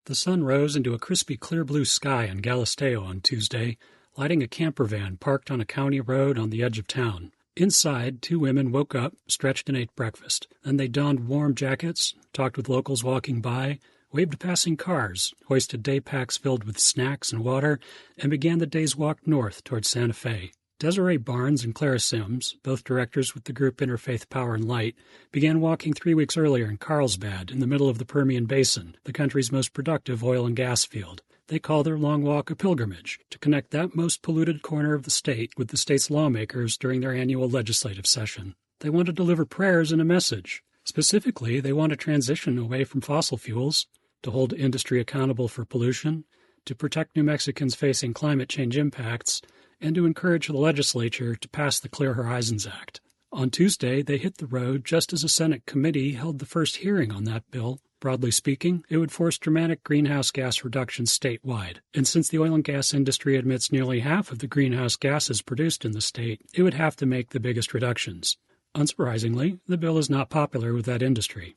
The sun rose into a crispy clear blue sky in Galisteo on Tuesday, lighting a camper van parked on a county road on the edge of town. Inside, two women woke up, stretched and ate breakfast. Then they donned warm jackets, talked with locals walking by, waved to passing cars, hoisted day packs filled with snacks and water, and began the day's walk north towards Santa Fe. Desiree Barnes and Clara Sims, both directors with the group Interfaith Power and Light, began walking 3 weeks earlier in Carlsbad in the middle of the Permian Basin, the country's most productive oil and gas field. They call their long walk a pilgrimage to connect that most polluted corner of the state with the state's lawmakers during their annual legislative session. They want to deliver prayers and a message. Specifically, they want to transition away from fossil fuels, to hold industry accountable for pollution, to protect New Mexicans facing climate change impacts, and to encourage the legislature to pass the Clear Horizons Act. On Tuesday, they hit the road just as a Senate committee held the first hearing on that bill. Broadly speaking, it would force dramatic greenhouse gas reductions statewide. And since the oil and gas industry emits nearly half of the greenhouse gases produced in the state, it would have to make the biggest reductions. Unsurprisingly, the bill is not popular with that industry.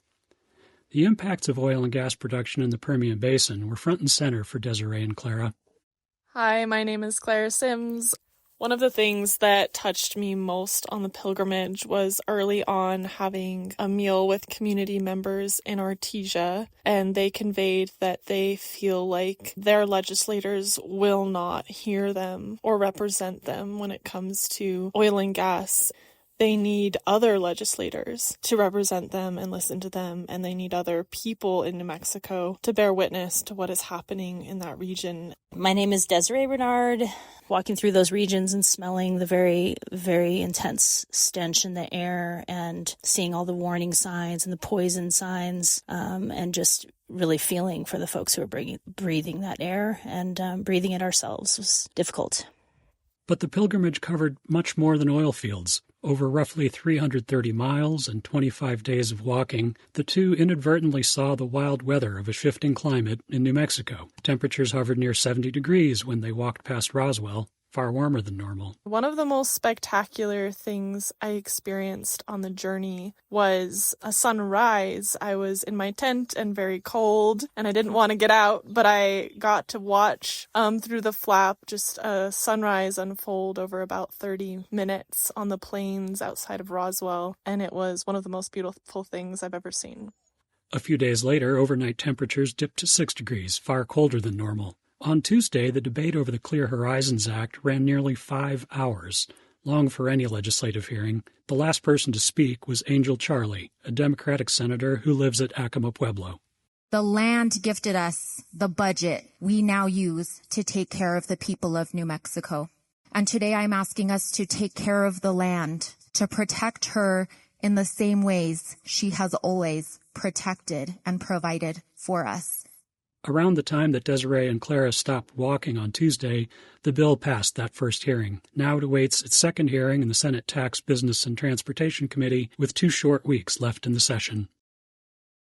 The impacts of oil and gas production in the Permian Basin were front and center for Desiree and Clara. Hi, my name is Clara Sims. One of the things that touched me most on the pilgrimage was early on having a meal with community members in Artesia, and they conveyed that they feel like their legislators will not hear them or represent them when it comes to oil and gas. They need other legislators to represent them and listen to them, and they need other people in New Mexico to bear witness to what is happening in that region. My name is Desiree Bernard. Walking through those regions and smelling the very, very intense stench in the air and seeing all the warning signs and the poison signs, and just really feeling for the folks who are breathing that air and breathing it ourselves was difficult. But the pilgrimage covered much more than oil fields. Over roughly 330 miles and 25 days of walking, the two inadvertently saw the wild weather of a shifting climate in New Mexico. Temperatures hovered near 70 degrees when they walked past Roswell, far warmer than normal. One of the most spectacular things I experienced on the journey was a sunrise. I was in my tent and very cold, and I didn't want to get out, but I got to watch through the flap just a sunrise unfold over about 30 minutes on the plains outside of Roswell, and it was one of the most beautiful things I've ever seen. A few days later, overnight temperatures dipped to 6 degrees, far colder than normal. On Tuesday, the debate over the Clear Horizons Act ran nearly 5 hours, long for any legislative hearing. The last person to speak was Angel Charlie, a Democratic senator who lives at Acoma Pueblo. The land gifted us the budget we now use to take care of the people of New Mexico. And today I'm asking us to take care of the land, to protect her in the same ways she has always protected and provided for us. Around the time that Desiree and Clara stopped walking on Tuesday, the bill passed that first hearing. Now it awaits its second hearing in the Senate Tax, Business, and Transportation Committee with 2 short weeks left in the session.